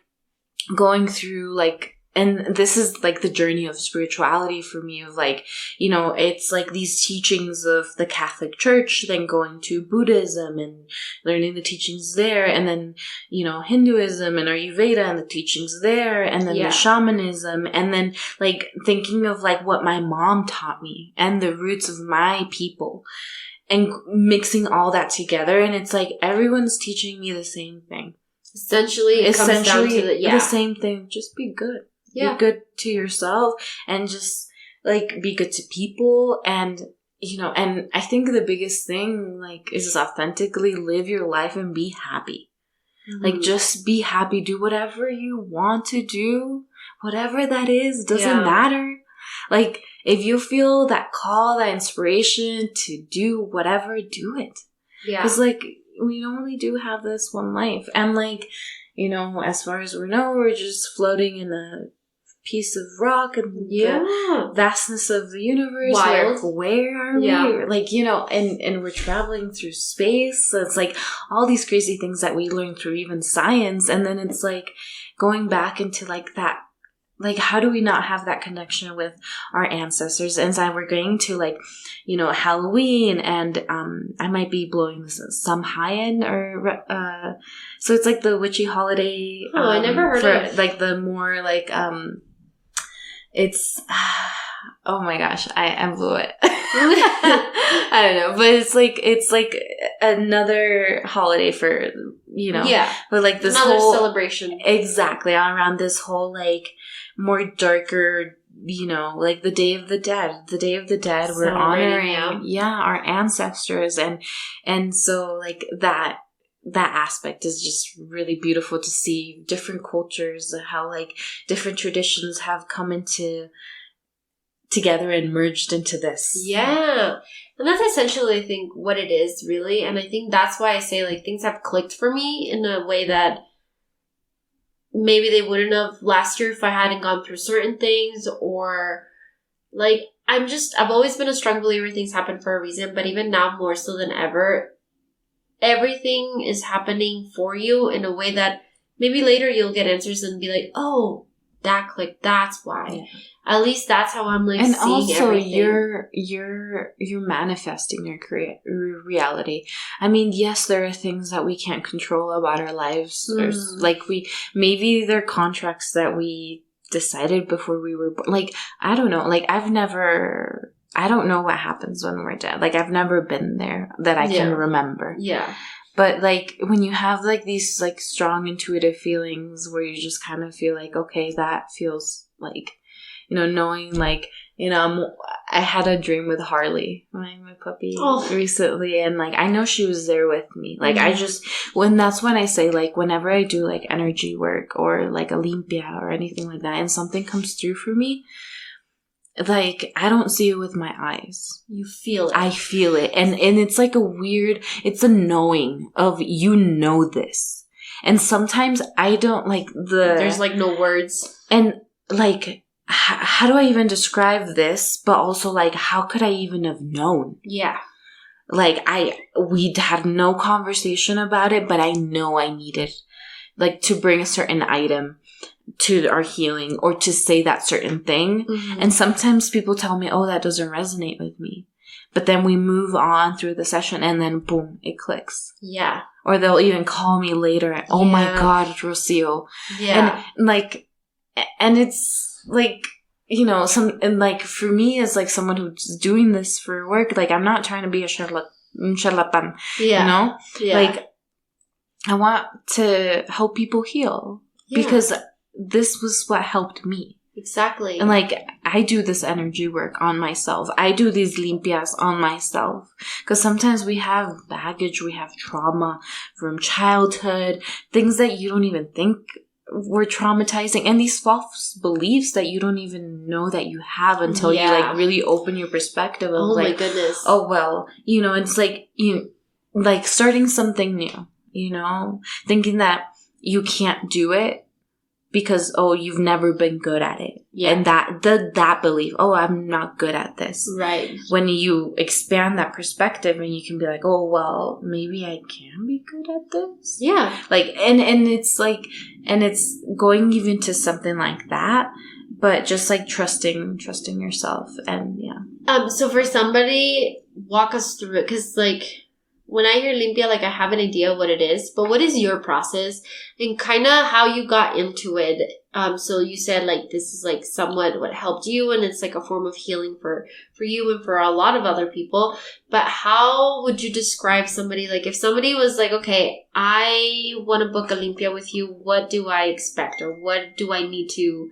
going through like. And this is like the journey of spirituality for me, of like, it's like these teachings of the Catholic Church, then going to Buddhism and learning the teachings there, and then, Hinduism and Ayurveda and the teachings there, and then the shamanism, and then like thinking of like what my mom taught me and the roots of my people, and mixing all that together. And it's like everyone's teaching me the same thing. Essentially, it comes down to the same thing. Just be good. Yeah. Be good to yourself, and just like be good to people, and and I think the biggest thing like is authentically live your life and be happy. Like just be happy, do whatever you want to do, whatever that is, doesn't matter. Like if you feel that call, that inspiration to do whatever, do it. Yeah. Because like we only do have this one life, and like as far as we know, we're just floating in a piece of rock and the vastness of the universe. Wild. Where are we? Like, and we're traveling through space. So it's like all these crazy things that we learn through even science. And then it's like going back into like that, like how do we not have that connection with our ancestors? And so we're going to like, Halloween, and I might be blowing this some high end or so it's like the witchy holiday. Oh, I never heard of it. Like the more like it's oh my gosh, I blew it. I don't know, but it's like another holiday for but like this another whole celebration, exactly, around this whole like more darker, like the Day of the Dead. The Day of the Dead, we're honoring our ancestors, and so like that aspect is just really beautiful to see different cultures, how like different traditions have come together and merged into this. Yeah. And that's essentially, I think, what it is, really. And I think that's why I say, like, things have clicked for me in a way that maybe they wouldn't have last year if I hadn't gone through certain things, or, like, I've always been a strong believer things happen for a reason, but even now more so than ever, everything is happening for you in a way that maybe later you'll get answers and be like, oh, that clicked, that's why. Yeah. At least that's how I'm like, and seeing also everything. You're manifesting your reality. I mean, yes, there are things that we can't control about our lives. Like maybe there are contracts that we decided before we were born. Like, I don't know. Like I don't know what happens when we're dead. Like, I've never been there that I can remember. Yeah. But, like, when you have, like, these, like, strong intuitive feelings where you just kind of feel like, okay, that feels like, knowing, like, I had a dream with Harley, my puppy, Oh. recently, and like I know she was there with me. Like I just that's when I say, like, whenever I do like energy work or like a limpia or anything like that, and something comes through for me, like I don't see it with my eyes. You feel it. I feel it, and it's like it's a knowing of this, and sometimes I don't like there's like no words, and like. How do I even describe this? But also, like, how could I even have known? Yeah. Like, we'd had no conversation about it, but I know I needed, like, to bring a certain item to our healing or to say that certain thing. Mm-hmm. And sometimes people tell me, oh, that doesn't resonate with me. But then we move on through the session and then boom, it clicks. Yeah. Or they'll even call me later. Oh my God, Rocio. Yeah. And like, and it's, like, you know, and like for me as like someone who's doing this for work, like I'm not trying to be a charlatan, you know? Yeah. Like I want to help people heal because this was what helped me. Exactly. And like I do this energy work on myself. I do these limpias on myself because sometimes we have baggage, we have trauma from childhood, things that you don't even think were traumatizing, and these false beliefs that you don't even know that you have until you like really open your perspective of like, my goodness, oh well, you know, it's like like starting something new, you know, thinking that you can't do it because you've never been good at it, and that belief, I'm not good at this, right? When you expand that perspective and you can be like, oh well, maybe I can be good at this, like and it's like, and it's going even to something like that, but just like trusting yourself, and so for somebody, walk us through it, because like when I hear limpia, like I have an idea what it is, but what is your process and kind of how you got into it? So you said like this is like somewhat what helped you, and it's like a form of healing for you and for a lot of other people. But how would you describe somebody, like if somebody was like, okay, I want to book a limpia with you, what do I expect, or what do I need to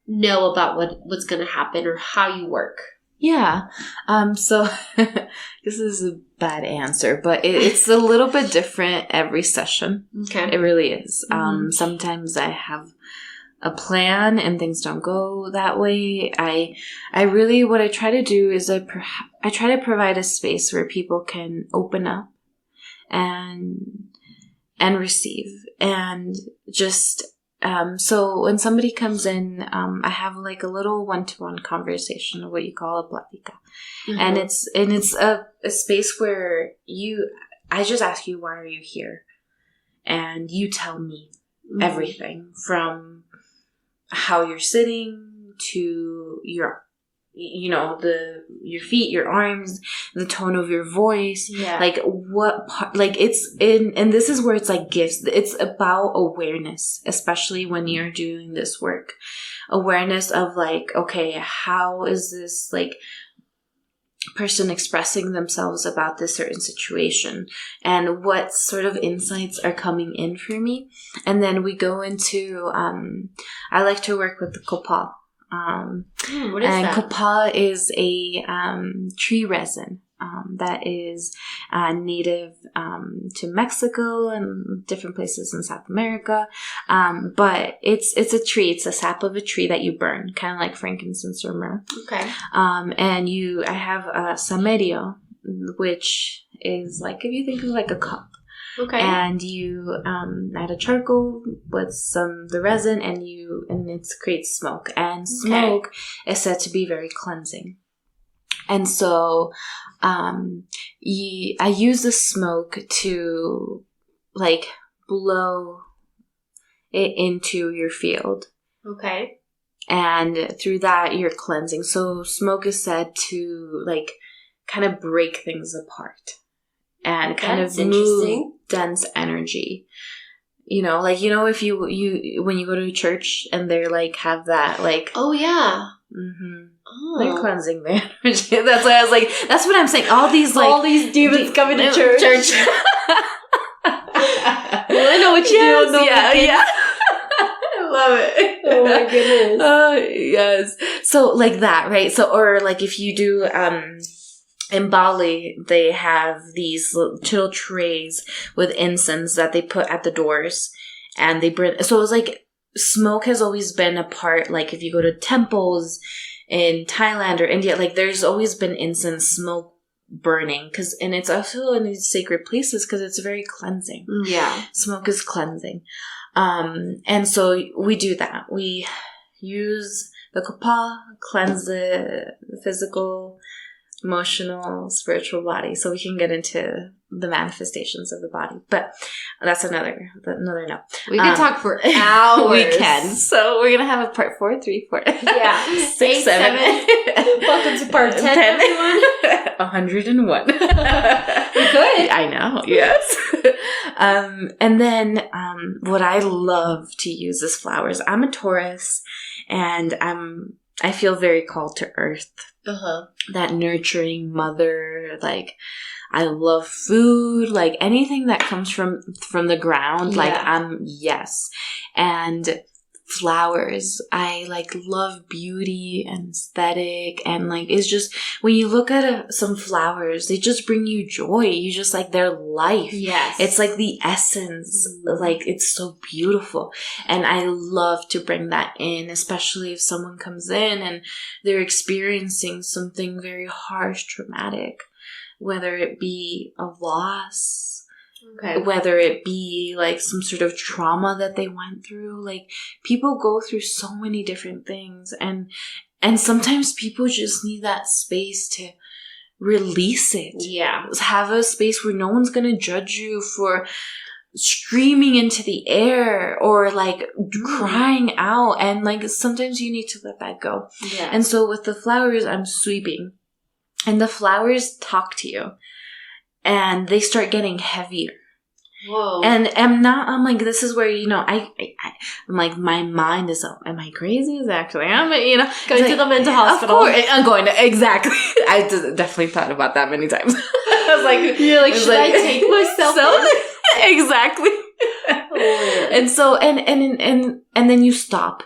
know about what's going to happen or how you work? Yeah. So this is a bad answer, but it's a little bit different every session. Okay. It really is. Mm-hmm. Sometimes I have a plan and things don't go that way. I really, what I try to do is I try to provide a space where people can open up and receive, and just, so when somebody comes in, I have like a little one-to-one conversation, or what you call a plática. Mm-hmm. And it's a space where I just ask you, why are you here? And you tell me everything from how you're sitting to your feet, your arms, the tone of your voice, like what part, like it's in, and this is where it's like gifts. It's about awareness, especially when you're doing this work, awareness of like, okay, how is this like person expressing themselves about this certain situation, and what sort of insights are coming in for me. And then we go into, I like to work with the copal. What is that? Copal is a tree resin that is native to Mexico and different places in South America. But it's a tree. It's a sap of a tree that you burn, kind of like frankincense or myrrh. Okay. And I have a samerio, which is like, if you think of like a cup. Okay. And you add a charcoal with the resin, and it creates smoke. And smoke is said to be very cleansing. And so I use the smoke to like blow it into your field. Okay. And through that, you're cleansing. So smoke is said to like kind of break things apart and kind of move dense energy. You know, like, you know, if you when you go to a church and they're like have that like, oh yeah, they're cleansing their energy. That's why I was like, that's what I'm saying. All these demons coming to church. Well, I know what you do. Yeah. I love it. Oh my goodness. Yes. So like that, right? So, or like if you do, in Bali, they have these little trays with incense that they put at the doors, and they bring. So it was like smoke has always been a part. Like if you go to temples in Thailand or India, like there's always been incense smoke burning, and it's also in these sacred places because it's very cleansing. Yeah, smoke is cleansing, and so we do that. We use the kapal, cleanse the physical, emotional, spiritual body, so we can get into the manifestations of the body. But that's another note. We could talk for hours. We can. So we're gonna have a part 4, 3, 4. Yeah. 6, 8, 7. Welcome to part 10, everyone. 101. We could. I know. Yes. And then what I love to use is flowers. I'm a Taurus, and I feel very called to earth. That nurturing mother, like I love food, like anything that comes from the ground, like yes. And flowers, I like love beauty and aesthetic, and like it's just when you look at some flowers, they just bring you joy. You just like their life. Yes, it's like the essence. Like it's so beautiful, and I love to bring that in, especially if someone comes in and they're experiencing something very harsh, traumatic, whether it be a loss. Okay. Whether it be like some sort of trauma that they went through. Like people go through so many different things, and sometimes people just need that space to release it. Yeah. Have a space where no one's gonna judge you for screaming into the air or like crying out, and like sometimes you need to let that go. Yeah. And so with the flowers, I'm sweeping, and the flowers talk to you. And they start getting heavier. Whoa. And I'm like, this is where, I'm like, my mind is, am I crazy? Exactly. Going to the mental hospital. Of course, I'm going to, exactly. I definitely thought about that many times. I was like, you're like, should I take myself in? Exactly. Oh, and so, and then you stop,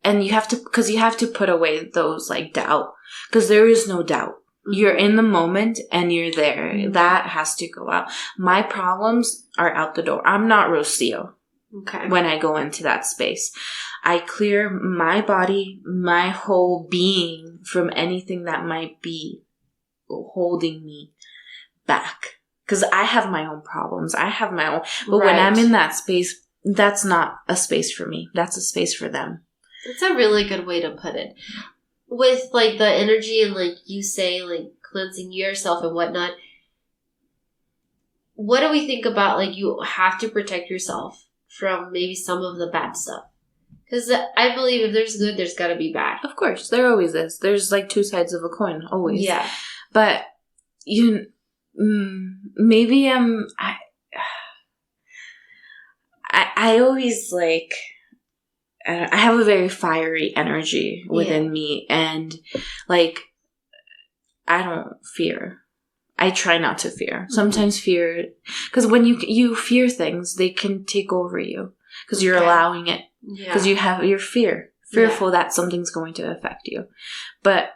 and you have to put away those like doubt, because there is no doubt. You're in the moment and you're there. Mm-hmm. That has to go out. My problems are out the door. I'm not Rocio. Okay. When I go into that space, I clear my body, my whole being from anything that might be holding me back. Because I have my own problems. I have my own. But when I'm in that space, that's not a space for me. That's a space for them. That's a really good way to put it. With, like, the energy and, like, you say, like, cleansing yourself and whatnot, what do we think about, like, you have to protect yourself from maybe some of the bad stuff? Because I believe if there's good, there's got to be bad. Of course. There always is. There's, like, two sides of a coin, always. Yeah. But, maybe I always, like... I have a very fiery energy within me, and like I don't fear. I try not to fear. Sometimes fear, because when you fear things, they can take over you because you're allowing it. Because you're fearful that something's going to affect you. But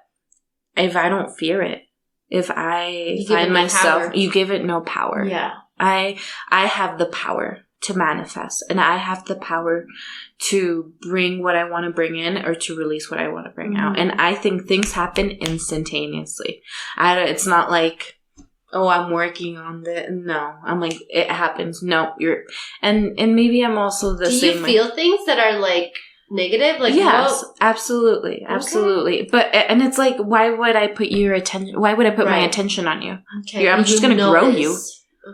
if I don't fear it, if I find myself, you give it no power. Yeah, I have the power to manifest, and I have the power to bring what I want to bring in or to release what I want to bring out. And I think things happen instantaneously. It's not like, oh, I'm working on it. No, I'm like, it happens. No, and maybe I'm also the same. Do you feel things that are like negative? Like, yes, absolutely. Absolutely. But, and it's like, why would I put my attention on you? Okay. I'm just going to grow you.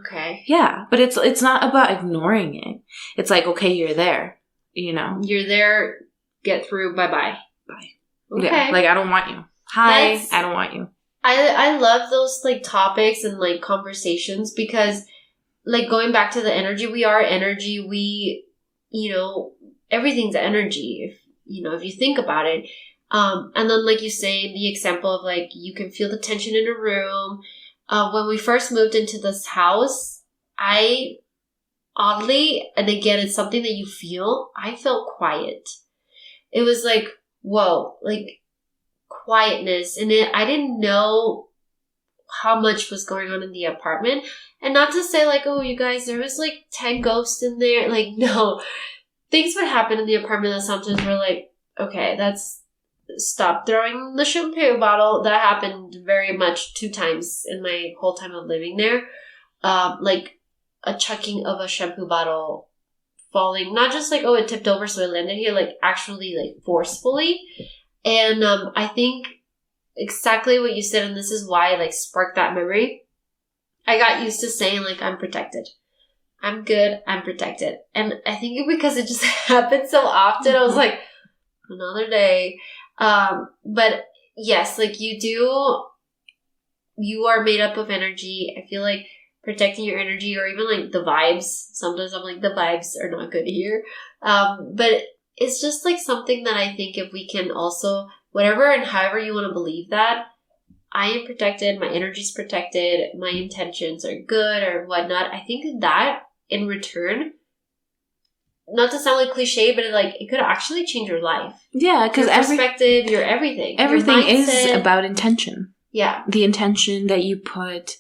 Okay. Yeah, but it's not about ignoring it. It's like, okay, you're there, You're there, get through, bye-bye. Bye. Okay. Yeah, like, I don't want you. Hi, I don't want you. I love those, like, topics and, like, conversations because, like, going back to the energy, we are energy. We, everything's energy, if you think about it. And then, like you say, the example of, like, you can feel the tension in a room. When we first moved into this house, I oddly, and again, it's something that you feel, I felt quiet. It was like, whoa, like quietness. And I didn't know how much was going on in the apartment. And not to say like, oh, you guys, there was like 10 ghosts in there. Like, no. Things would happen in the apartment that sometimes we're like, okay, stop throwing the shampoo bottle. That happened very much 2 times in my whole time of living there. Like a chucking of a shampoo bottle falling, not just like, oh, it tipped over so it landed here, like actually like forcefully. And I think exactly what you said, and this is why I like sparked that memory. I got used to saying like, I'm protected. I'm good. I'm protected. And I think because it just happened so often, I was like, another day. But yes, like you are made up of energy. I feel like protecting your energy, or even like the vibes. Sometimes I'm like, the vibes are not good here. But it's just like something that I think if we can also, whatever and however you want to believe that, I am protected, my energy's protected, my intentions are good or whatnot. I think that in return, not to sound like cliche, but it could actually change your life. Yeah, because your perspective, your everything. Everything is about intention. Yeah. The intention that you put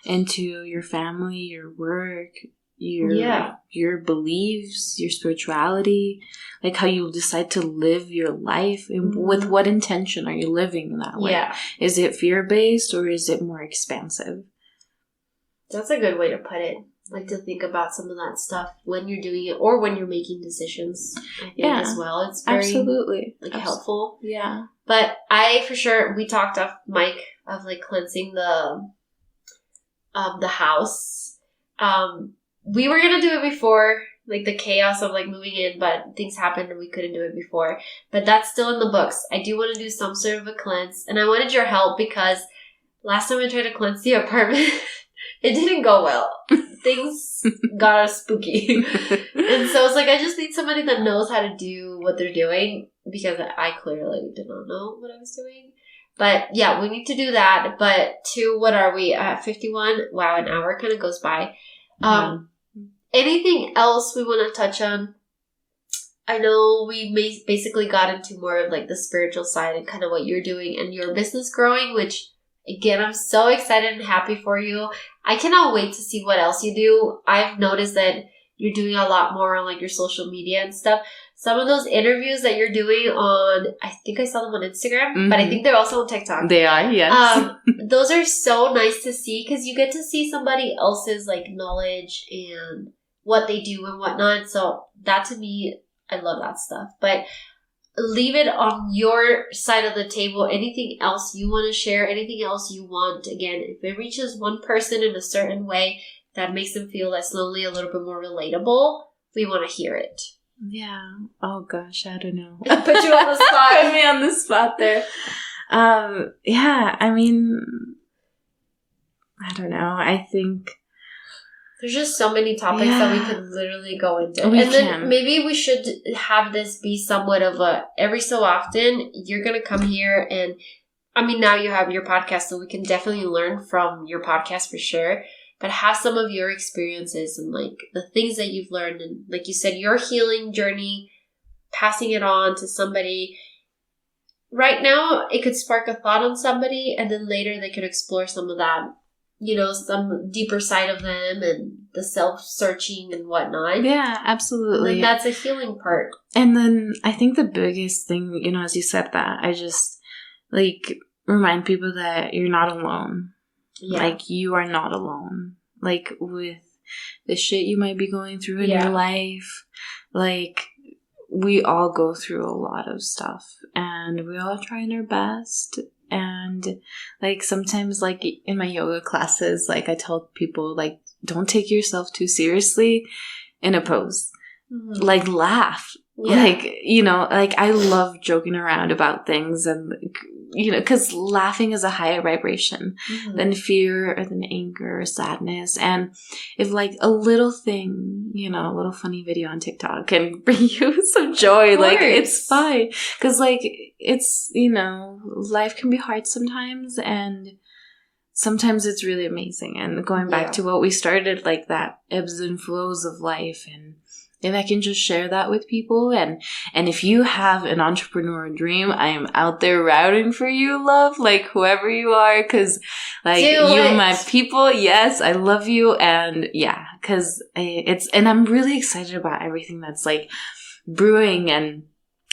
into your family, your work, your beliefs, your spirituality, like how you decide to live your life, and with what intention are you living that way? Yeah. Is it fear-based or is it more expansive? That's a good way to put it. Like to think about some of that stuff when you're doing it or when you're making decisions. I think as well. It's very absolutely helpful. Yeah. But we talked off mic of like cleansing the house. We were gonna do it before, like the chaos of like moving in, but things happened and we couldn't do it before. But that's still in the books. I do want to do some sort of a cleanse, and I wanted your help because last time I tried to cleanse the apartment, it didn't go well. Things got spooky. And so it's like, I just need somebody that knows how to do what they're doing, because I clearly did not know what I was doing. But yeah, we need to do that. But what are we at 51? Wow, an hour kind of goes by. Anything else we want to touch on? I know we basically got into more of like the spiritual side and kind of what you're doing and your business growing, which again, I'm so excited and happy for you. I cannot wait to see what else you do. I've noticed that you're doing a lot more on like your social media and stuff. Some of those interviews that you're doing on, I think I saw them on Instagram, but I think they're also on TikTok. They are, yes. Those are so nice to see because you get to see somebody else's like knowledge and what they do and whatnot. So that to me, I love that stuff. But leave it on your side of the table. Anything else you want to share, anything else you want. Again, if it reaches one person in a certain way that makes them feel that's slowly a little bit more relatable, we want to hear it. Yeah. Oh gosh, I don't know. Put you on the spot. Put me on the spot there. Yeah, I mean, I don't know. I think there's just so many topics that we could literally go into. Then maybe we should have this be somewhat of a, every so often, you're going to come here and, I mean, now you have your podcast, so we can definitely learn from your podcast for sure. But have some of your experiences and like the things that you've learned. And like you said, your healing journey, passing it on to somebody. Right now, it could spark a thought on somebody, and then later they could explore some of that, you know, some deeper side of them and the self-searching and whatnot. Yeah, absolutely. And that's a healing part. And then I think the biggest thing, you know, as you said that, I just like remind people that you're not alone. Yeah. Like, you are not alone. Like, with the shit you might be going through in your life, like, we all go through a lot of stuff, and we all trying our best. And, like, sometimes, like, in my yoga classes, like, I tell people, like, don't take yourself too seriously in a pose. Mm-hmm. Like, laugh. Yeah. Like, you know, like, I love joking around about things, and, you know, because laughing is a higher vibration than fear or than anger or sadness. And if, like, a little thing, you know, a little funny video on TikTok can bring you some joy, like, it's fine. Because, like, it's, you know, life can be hard sometimes, and sometimes it's really amazing. And going back to what we started, like, that ebbs and flows of life, and if I can just share that with people. And if you have an entrepreneur dream, I am out there rooting for you, love, like whoever you are, because like you and my people, yes, I love you. And yeah, because and I'm really excited about everything that's like brewing, and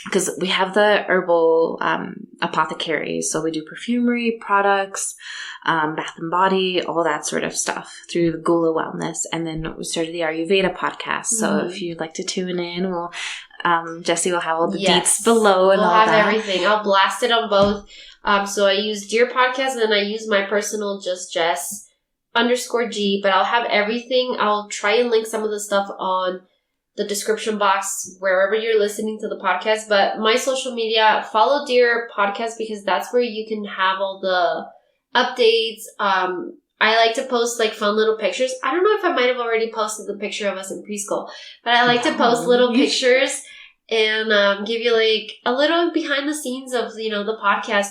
because we have the herbal apothecary, so we do perfumery products, bath and body, all that sort of stuff through the Gula Wellness. And then we started the Ayurveda podcast. So if you'd like to tune in, we'll Jessie will have all the deets below, and we'll all that. We'll have everything. I'll blast it on both. So I use Dear Podcast, and then I use my personal Just Jess _G. But I'll have everything. I'll try and link some of the stuff on the description box wherever you're listening to the podcast. But my social media, follow Dear Podcast, because that's where you can have all the updates. I like to post like fun little pictures. I don't know if I might have already posted the picture of us in preschool, but I like to post little pictures and give you like a little behind the scenes of, you know, the podcast.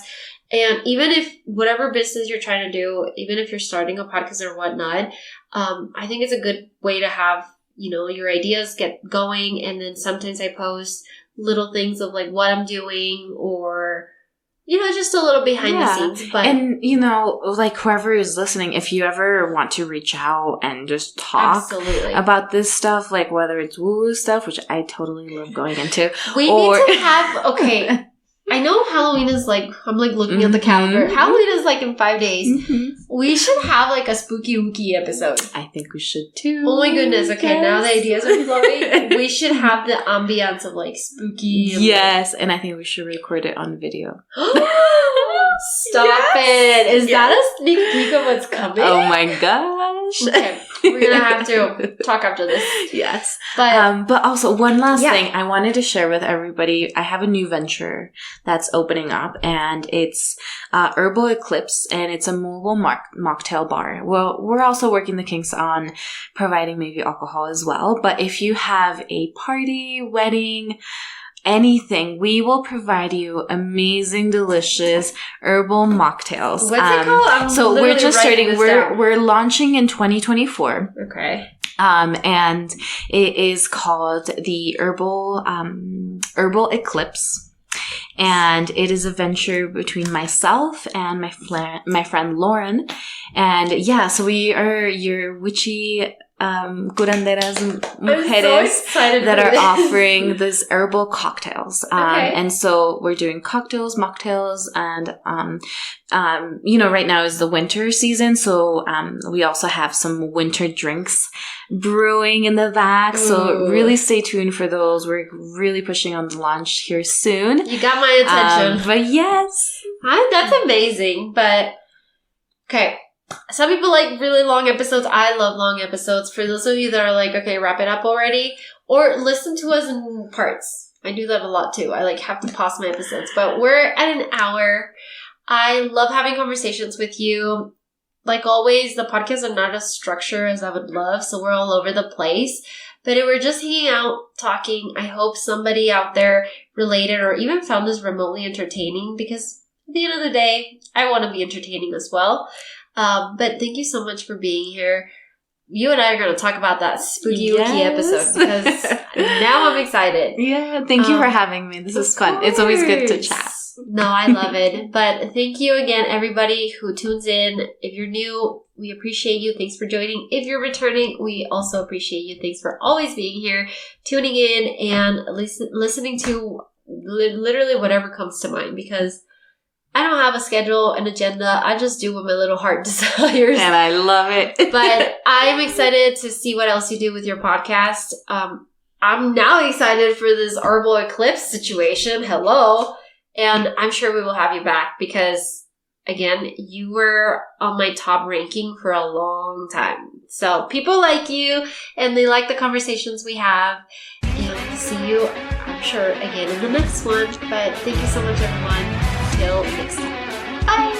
And even if whatever business you're trying to do, even if you're starting a podcast or whatnot, I think it's a good way to have, you know, your ideas get going. And then sometimes I post little things of like what I'm doing, or, you know, just a little behind the scenes. But, and, you know, like whoever is listening, if you ever want to reach out and just talk about this stuff, like whether it's woo-woo stuff, which I totally love going into. We need to have, okay, I know Halloween is like, I'm like looking at the calendar. Halloween is like in 5 days. We should have like a spooky wookie episode. I think we should too. Oh my goodness. Okay, now the ideas are flowing. We should have the ambiance of like spooky. Yes, and I think we should record it on video. Stop it. Is that a sneak peek of what's coming? Oh my gosh. Okay, we're going to have to talk after this. Yes. But also one last thing I wanted to share with everybody. I have a new venture that's opening up, and it's Herbal Eclipse, and it's a mobile mocktail bar. Well, we're also working the kinks on providing maybe alcohol as well. But if you have a party, wedding, anything, we will provide you amazing, delicious herbal mocktails. What's it called? So we're just starting. We're launching in 2024. Okay. And it is called the Herbal Eclipse. And it is a venture between myself and my friend Lauren. And yeah, so we are your witchy curanderas mujeres that are offering this herbal cocktails. And so we're doing cocktails, mocktails, and you know, right now is the winter season, so we also have some winter drinks brewing in the back. So really stay tuned for those. We're really pushing on the launch here soon. You got my attention. But yes, that's amazing. But okay. Some people like really long episodes. I love long episodes. For those of you that are like, okay, wrap it up already, or listen to us in parts. I do that a lot too. I like have to pause my episodes, but we're at an hour. I love having conversations with you. Like always, the podcasts are not as structured as I would love, so we're all over the place. But we're just hanging out, talking. I hope somebody out there related or even found this remotely entertaining, because at the end of the day, I want to be entertaining as well. But thank you so much for being here. You and I are going to talk about that spooky wookie episode, because now I'm excited. Yeah, thank you for having me. This is fun. It's always good to chat. No, I love it. But thank you again, everybody who tunes in. If you're new, we appreciate you. Thanks for joining. If you're returning, we also appreciate you. Thanks for always being here, tuning in, and listening to literally whatever comes to mind, because I don't have a schedule, an agenda. I just do what my little heart desires. And I love it. But I'm excited to see what else you do with your podcast. I'm now excited for this Herbal Eclipse situation. Hello. And I'm sure we will have you back, because, again, you were on my top ranking for a long time. So people like you, and they like the conversations we have. And see you, I'm sure, again in the next one. But thank you so much, everyone. Till next time. Bye!